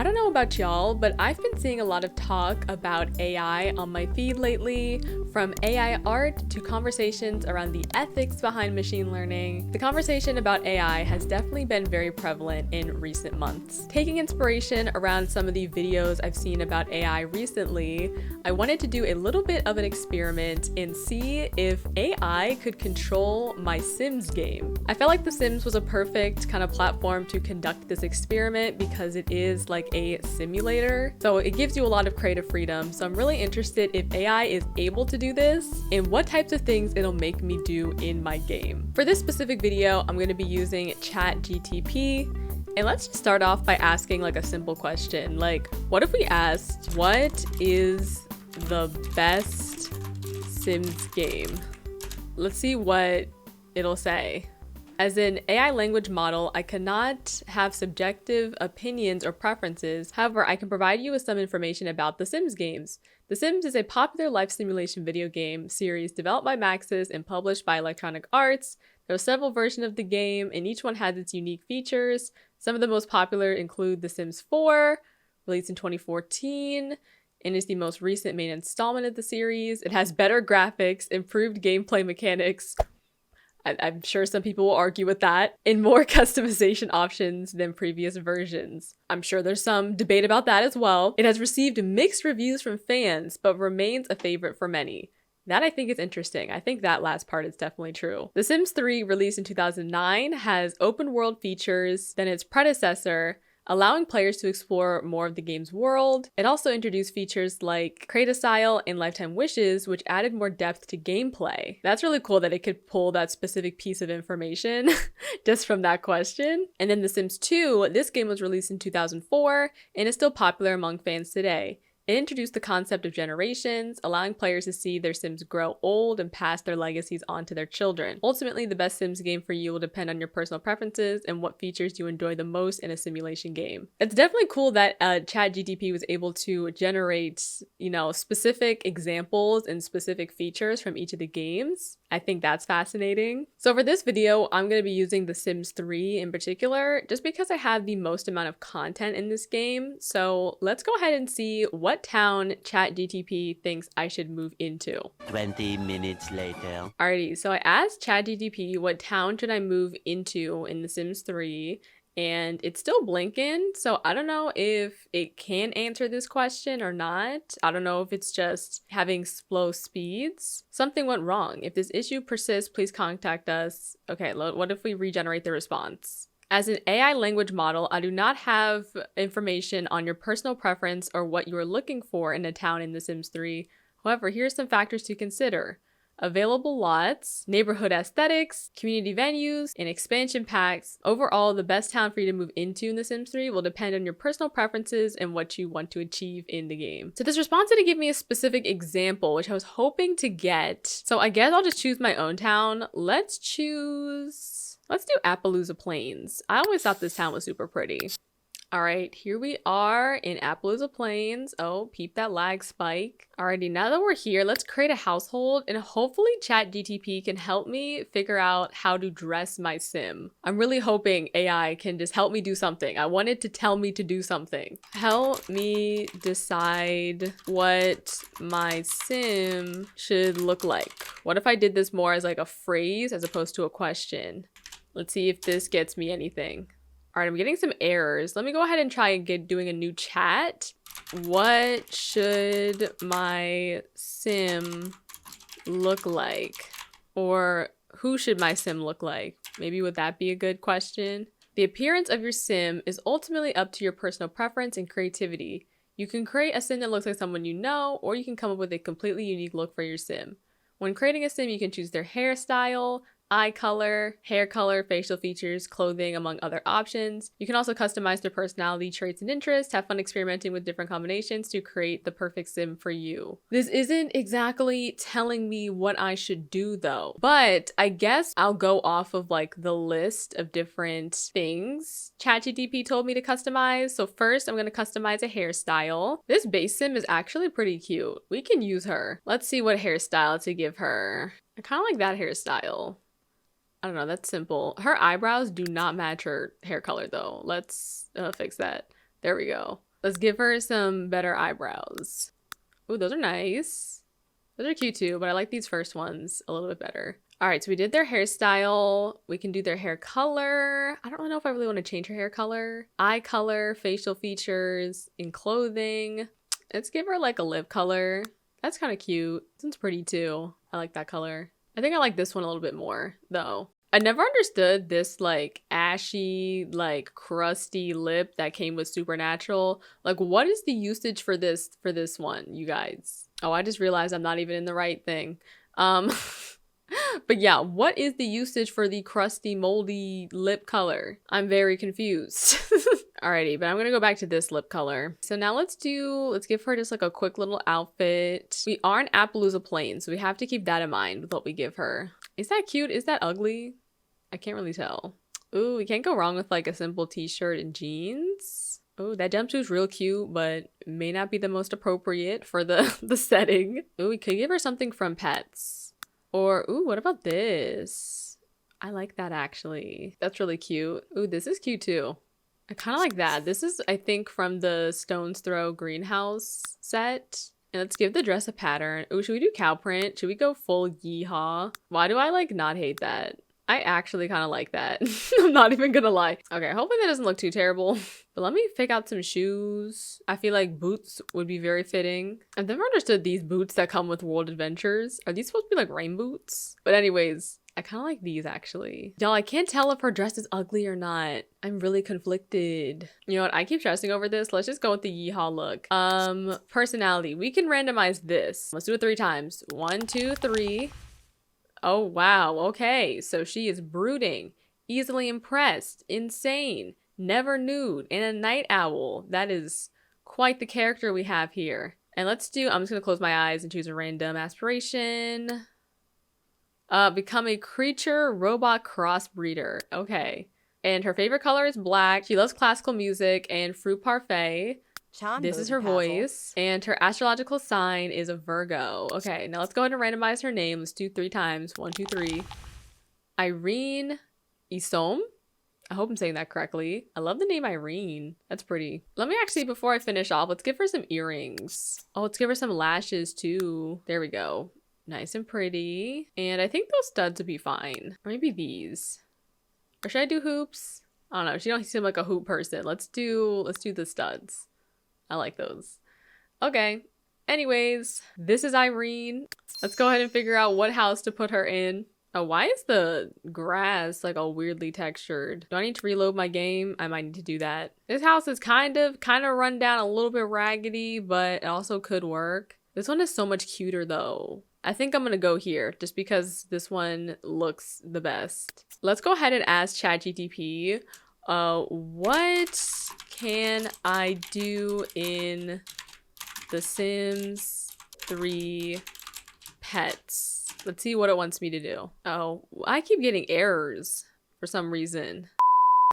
I don't know about y'all, but I've been seeing a lot of talk about AI on my feed lately, from AI art to conversations around the ethics behind machine learning. The conversation about AI has definitely been very prevalent in recent months. Taking inspiration around some of the videos I've seen about AI recently, I wanted to do a little bit of an experiment and see if AI could control my Sims game. I felt like The Sims was a perfect kind of platform to conduct this experiment because it is like a simulator, so it gives you a lot of creative freedom. So I'm really interested if AI is able to do this and what types of things it'll make me do in my game. For this specific video, I'm going to be using ChatGTP. And let's just start off by asking like a simple question. Like, what if we asked, what is the best Sims game? Let's see what it'll say. As an AI language model, I cannot have subjective opinions or preferences. However, I can provide you with some information about The Sims games. The Sims is a popular life simulation video game series developed by Maxis and published by Electronic Arts. There are several versions of the game, and each one has its unique features. Some of the most popular include The Sims 4, released in 2014, and is the most recent main installment of the series. It has better graphics, improved gameplay mechanics, I'm sure some people will argue with that, and more customization options than previous versions. I'm sure there's some debate about that as well. It has received mixed reviews from fans, but remains a favorite for many. That I think is interesting. I think that last part is definitely true. The Sims 3, released in 2009, has open world features than its predecessor, allowing players to explore more of the game's world. It also introduced features like Create a Style and Lifetime Wishes, which added more depth to gameplay. That's really cool that it could pull that specific piece of information just from that question. And then The Sims 2, this game was released in 2004 and is still popular among fans today. It introduced the concept of generations, allowing players to see their Sims grow old and pass their legacies on to their children. Ultimately, the best Sims game for you will depend on your personal preferences and what features you enjoy the most in a simulation game. It's definitely cool that ChatGTP was able to generate, specific examples and specific features from each of the games. I think that's fascinating. So for this video, I'm going to be using The Sims 3 in particular, just because I have the most amount of content in this game. So let's go ahead and see what town ChatGTP thinks I should move into. 20 minutes later. Alrighty, so I asked ChatGTP what town should I move into in The Sims 3, and it's still blinking, so I don't know if it can answer this question or not. I don't know if it's just having slow speeds. Something went wrong. If this issue persists, please contact us. Okay, what if we regenerate the response? As an AI language model, I do not have information on your personal preference or what you are looking for in a town in The Sims 3. However, here are some factors to consider. Available lots, neighborhood aesthetics, community venues, and expansion packs. Overall, the best town for you to move into in The Sims 3 will depend on your personal preferences and what you want to achieve in the game. So this response didn't give me a specific example, which I was hoping to get. So I guess I'll just choose my own town. Let's do Appaloosa Plains. I always thought this town was super pretty. All right, here we are in Appaloosa Plains. Oh, peep that lag spike. Alrighty, now that we're here, let's create a household and hopefully ChatGTP can help me figure out how to dress my sim. I'm really hoping AI can just help me do something. I want it to tell me to do something. Help me decide what my sim should look like. What if I did this more as like a phrase as opposed to a question? Let's see if this gets me anything. All right, I'm getting some errors. Let me go ahead and try and doing a new chat. What should my sim look like? Or who should my sim look like? Maybe would that be a good question? The appearance of your sim is ultimately up to your personal preference and creativity. You can create a sim that looks like someone you know, or you can come up with a completely unique look for your sim. When creating a sim, you can choose their hairstyle, eye color, hair color, facial features, clothing, among other options. You can also customize their personality traits and interests, have fun experimenting with different combinations to create the perfect sim for you. This isn't exactly telling me what I should do though, but I guess I'll go off of like the list of different things ChatGPT told me to customize. So first I'm going to customize a hairstyle. This base sim is actually pretty cute. We can use her. Let's see what hairstyle to give her. I kind of like that hairstyle. I don't know, that's simple. Her eyebrows do not match her hair color though. Let's fix that. There we go. Let's give her some better eyebrows. Ooh, those are nice. Those are cute too, but I like these first ones a little bit better. All right, so we did their hairstyle. We can do their hair color. I don't know if I really want to change her hair color. Eye color, facial features, in clothing. Let's give her like a lip color. That's kind of cute. This one's pretty too. I like that color. I think I like this one a little bit more though. I never understood this like ashy, like crusty lip that came with Supernatural. Like what is the usage for this one, you guys? Oh, I just realized I'm not even in the right thing. But yeah, what is the usage for the crusty, moldy lip color? I'm very confused. Alrighty, but I'm gonna go back to this lip color. So now let's give her just like a quick little outfit. We are in Appaloosa Plain, so we have to keep that in mind with what we give her. Is that cute? Is that ugly? I can't really tell. Ooh, we can't go wrong with like a simple t-shirt and jeans. Oh, that jumpsuit's real cute, but may not be the most appropriate for the setting. Ooh, we could give her something from Pets. Or, ooh, what about this? I like that actually. That's really cute. Ooh, this is cute too. I kind of like that. This is, I think, from the Stone's Throw greenhouse set. And let's give the dress a pattern. Ooh, should we do cow print? Should we go full yeehaw? Why do I like not hate that? I actually kind of like that. I'm not even gonna lie. Okay, hopefully that doesn't look too terrible. But let me pick out some shoes. I feel like boots would be very fitting. I've never understood these boots that come with World Adventures. Are these supposed to be like rain boots? But anyways, I kind of like these actually. Y'all, I can't tell if her dress is ugly or not. I'm really conflicted. You know what? I keep stressing over this. Let's just go with the yeehaw look. Personality. We can randomize this. Let's do it 3 times. 1, 2, 3. Oh, wow. Okay. So she is brooding, easily impressed, insane, never nude, and a night owl. That is quite the character we have here. And let's do, I'm just going to close my eyes and choose a random aspiration. Become a creature robot crossbreeder. Okay. And her favorite color is black. She loves classical music and fruit parfait. This is her voice. And her astrological sign is a Virgo. Okay, now let's go ahead and randomize her name. Let's do 3 times. 1, 2, 3. Irene Isom. I hope I'm saying that correctly. I love the name Irene. That's pretty. Let me actually, before I finish off, let's give her some earrings. Oh, let's give her some lashes too. There we go. Nice and pretty. And I think those studs would be fine. Or maybe these. Or should I do hoops? I don't know. She don't seem like a hoop person. Let's do the studs. I like those. Okay. Anyways, this is Irene. Let's go ahead and figure out what house to put her in. Oh, why is the grass like all weirdly textured? Do I need to reload my game? I might need to do that. This house is kind of run down, a little bit raggedy, but it also could work. This one is so much cuter though. I think I'm gonna go here just because this one looks the best. Let's go ahead and ask ChatGPT, what can I do in The Sims 3 Pets? Let's see what it wants me to do. Oh, I keep getting errors for some reason.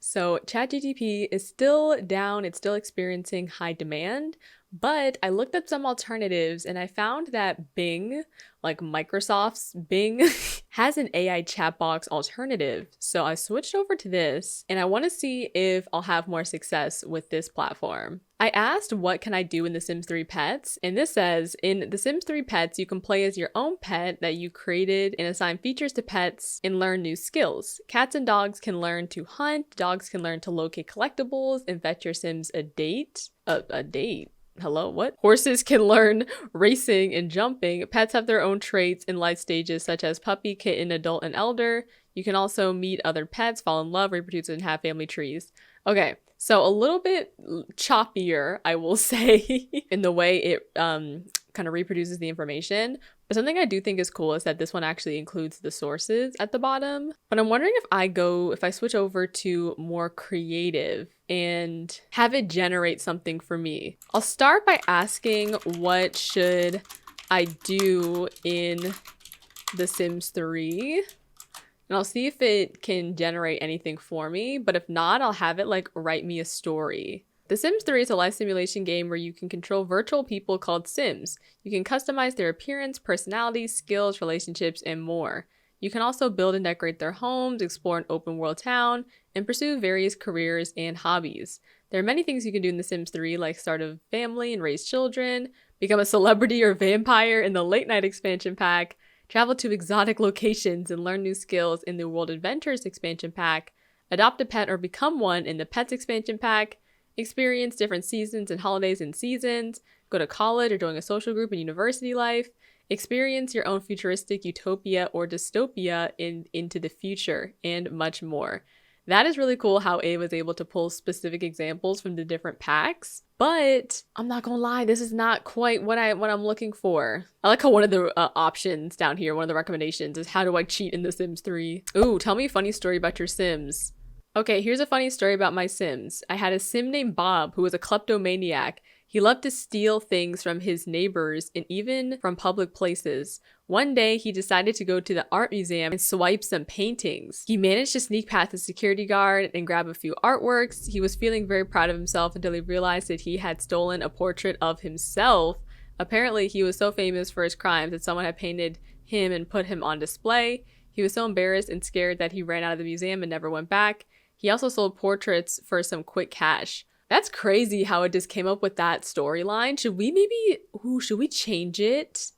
So ChatGPT is still down, it's still experiencing high demand, but I looked up some alternatives and I found that Bing, like Microsoft's Bing, has an AI chat box alternative. So I switched over to this and I want to see if I'll have more success with this platform. I asked what can I do in The Sims 3 Pets, and this says, in The Sims 3 Pets, you can play as your own pet that you created and assign features to pets and learn new skills. Cats and dogs can learn to hunt, dogs can learn to locate collectibles and fetch your Sims a date. A date? Hello, what? Horses can learn racing and jumping. Pets have their own traits in life stages such as puppy, kitten, adult, and elder. You can also meet other pets, fall in love, reproduce, and have family trees. Okay, so a little bit choppier, I will say, in the way it kind of reproduces the information. But something I do think is cool is that this one actually includes the sources at the bottom. But I'm wondering if I switch over to more creative and have it generate something for me. I'll start by asking what should I do in The Sims 3? And I'll see if it can generate anything for me, but if not, I'll have it like write me a story. The Sims 3 is a life simulation game where you can control virtual people called Sims. You can customize their appearance, personalities, skills, relationships, and more. You can also build and decorate their homes, explore an open world town, and pursue various careers and hobbies. There are many things you can do in The Sims 3, like start a family and raise children, become a celebrity or vampire in the late night expansion pack, travel to exotic locations and learn new skills in the World Adventures expansion pack, adopt a pet or become one in the Pets expansion pack, experience different seasons and holidays and seasons, go to college or join a social group in university life, experience your own futuristic utopia or dystopia into the future, and much more. That is really cool how A was able to pull specific examples from the different packs, but I'm not gonna lie, this is not quite what I'm looking for. I like how one of the options down here, one of the recommendations is how do I cheat in The Sims 3? Ooh, tell me a funny story about your Sims. Okay, here's a funny story about my Sims. I had a Sim named Bob who was a kleptomaniac. He loved to steal things from his neighbors and even from public places. One day, he decided to go to the art museum and swipe some paintings. He managed to sneak past the security guard and grab a few artworks. He was feeling very proud of himself until he realized that he had stolen a portrait of himself. Apparently, he was so famous for his crimes that someone had painted him and put him on display. He was so embarrassed and scared that he ran out of the museum and never went back. He also sold portraits for some quick cash. That's crazy how it just came up with that storyline. Should we change it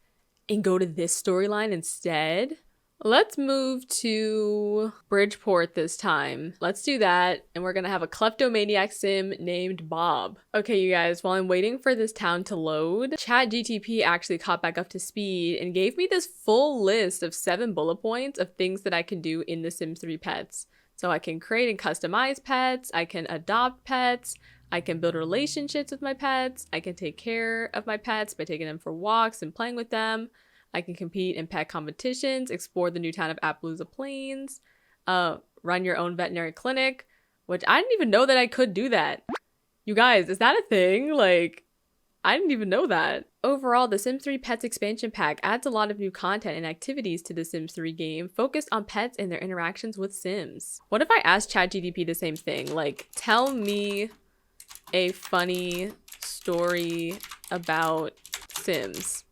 and go to this storyline instead? Let's move to Bridgeport this time. Let's do that. And we're gonna have a kleptomaniac sim named Bob. Okay, you guys, while I'm waiting for this town to load, ChatGTP actually caught back up to speed and gave me this full list of 7 bullet points of things that I can do in The Sims 3 pets. So I can create and customize pets, I can adopt pets, I can build relationships with my pets, I can take care of my pets by taking them for walks and playing with them, I can compete in pet competitions, explore the new town of Appaloosa Plains, run your own veterinary clinic, which I didn't even know that I could do that. You guys, is that a thing? Like, I didn't even know that. Overall, the Sims 3 Pets expansion pack adds a lot of new content and activities to the Sims 3 game focused on pets and their interactions with Sims. What if I asked ChatGPT the same thing? Like, tell me a funny story about Sims.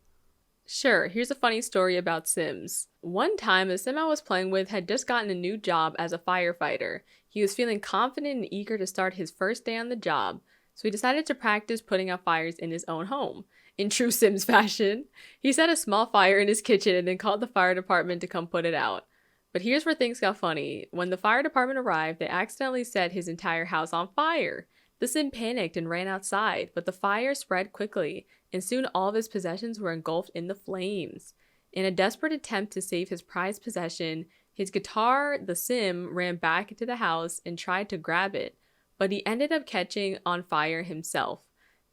Sure, here's a funny story about Sims. One time, a Sim I was playing with had just gotten a new job as a firefighter. He was feeling confident and eager to start his first day on the job, so he decided to practice putting out fires in his own home. In true Sims fashion, he set a small fire in his kitchen and then called the fire department to come put it out. But here's where things got funny. When the fire department arrived, they accidentally set his entire house on fire. The Sim panicked and ran outside, but the fire spread quickly, and soon all of his possessions were engulfed in the flames. In a desperate attempt to save his prized possession, his guitar, the Sim, ran back into the house and tried to grab it, but he ended up catching on fire himself.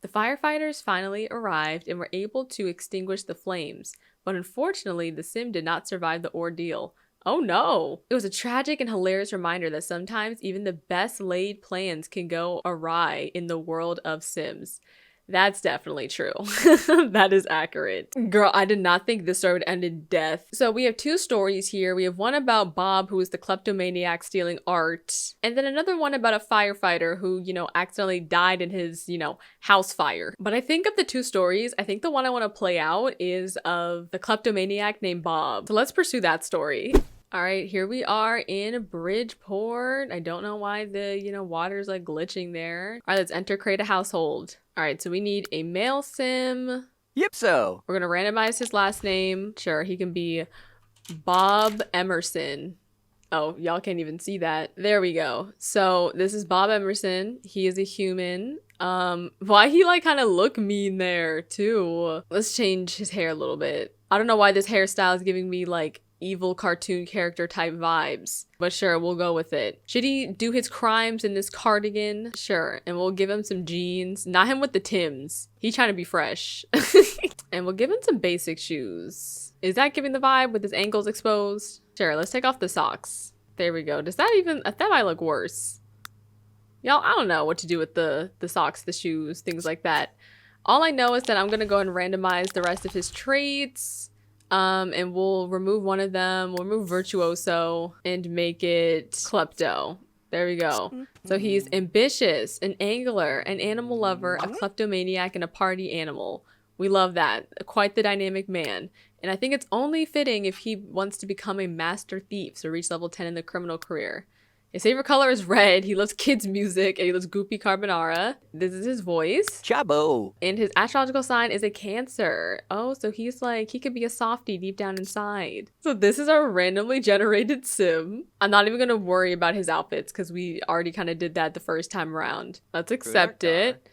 The firefighters finally arrived and were able to extinguish the flames, but unfortunately, the Sim did not survive the ordeal. Oh no! It was a tragic and hilarious reminder that sometimes even the best laid plans can go awry in the world of Sims. That's definitely true. That is accurate. Girl, I did not think this story would end in death. So we have 2 stories here. We have one about Bob, who is the kleptomaniac stealing art. And then another one about a firefighter who, accidentally died in his, house fire. But I think of the 2 stories, I think the one I want to play out is of the kleptomaniac named Bob. So let's pursue that story. All right, here we are in Bridgeport. I don't know why the, water's like glitching there. All right, let's enter create a household. All right, so we need a male sim. Yep, so. We're gonna randomize his last name. Sure, he can be Bob Emerson. Oh, y'all can't even see that. There we go. So this is Bob Emerson. He is a human. Why he like kind of look mean there too? Let's change his hair a little bit. I don't know why this hairstyle is giving me like evil cartoon character type vibes, but sure, we'll go with it. Should he do his crimes in this cardigan? Sure, and we'll give him some jeans. Not him with the Tims. He's trying to be fresh. And we'll give him some basic shoes. Is that giving the vibe with his ankles exposed? Sure, let's take off the socks. There we go. Does that even, that might look worse. Y'all, I don't know what to do with the socks, the shoes, things like that. All I know is that I'm gonna go and randomize the rest of his traits. And we'll remove one of them. We'll remove Virtuoso and make it Klepto. There we go. So he's ambitious, an angler, an animal lover, a kleptomaniac, and a party animal. We love that. Quite the dynamic man. And I think it's only fitting if he wants to become a master thief, so reach level 10 in the criminal career. His favorite color is red. He loves kids' music and he loves goopy carbonara. This is his voice. Chabo. And his astrological sign is a Cancer. Oh, so he's like, he could be a softie deep down inside. So this is our randomly generated sim. I'm not even gonna worry about his outfits because we already kind of did that the first time around. Let's accept it.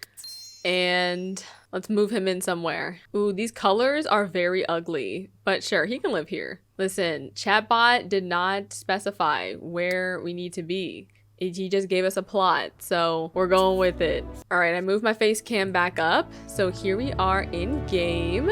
And let's move him in somewhere. Ooh, these colors are very ugly, but sure, he can live here. Listen, chatbot did not specify where we need to be. He just gave us a plot, so we're going with it. All right, I moved my face cam back up. So here we are in game,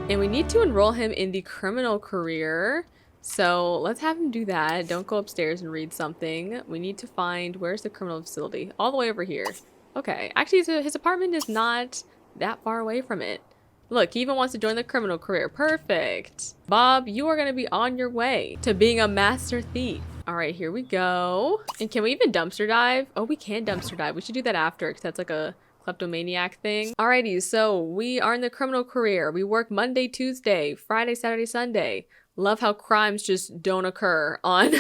and we need to enroll him in the criminal career. So let's have him do that. Don't go upstairs and read something. We need to find, where's the criminal facility? All the way over here. Okay, actually his apartment is not that far away from it. Look, he even wants to join the criminal career. Perfect. Bob, you are gonna be on your way to being a master thief. All right, here we go. And can we even dumpster dive? Oh, we can dumpster dive. We should do that after because that's like a kleptomaniac thing. Alrighty, so we are in the criminal career. We work Monday, Tuesday, Friday, Saturday, Sunday. Love how crimes just don't occur on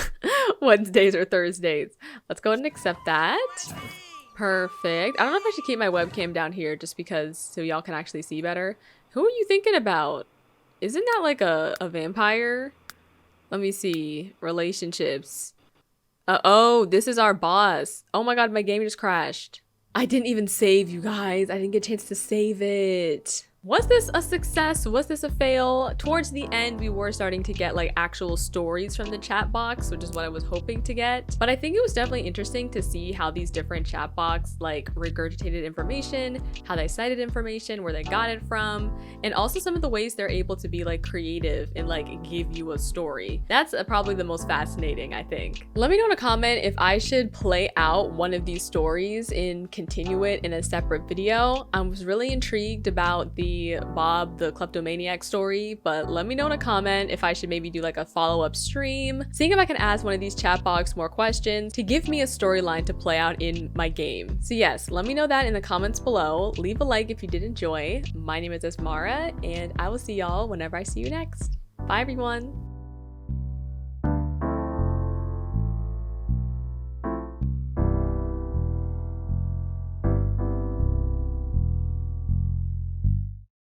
Wednesdays or Thursdays. Let's go ahead and accept that. Perfect. I don't know if I should keep my webcam down here just because so y'all can actually see better. Who are you thinking about? Isn't that like a vampire? Let me see. Relationships. Oh, this is our boss. Oh my god, my game just crashed. I didn't even save, you guys. I didn't get a chance to save it. Was this a success? Was this a fail? Towards the end, we were starting to get like actual stories from the chat box, which is what I was hoping to get. But I think it was definitely interesting to see how these different chat box like regurgitated information, how they cited information, where they got it from, and also some of the ways they're able to be like creative and like give you a story. That's probably the most fascinating, I think. Let me know in a comment if I should play out one of these stories and continue it in a separate video. I was really intrigued about the Bob the kleptomaniac story, but let me know in a comment if I should maybe do like a follow-up stream, seeing if I can ask one of these chat box more questions to give me a storyline to play out in my game. So yes, let me know that in the comments below. Leave a like if you did enjoy. My name is Asmara, and I will see y'all whenever I see you next. Bye everyone.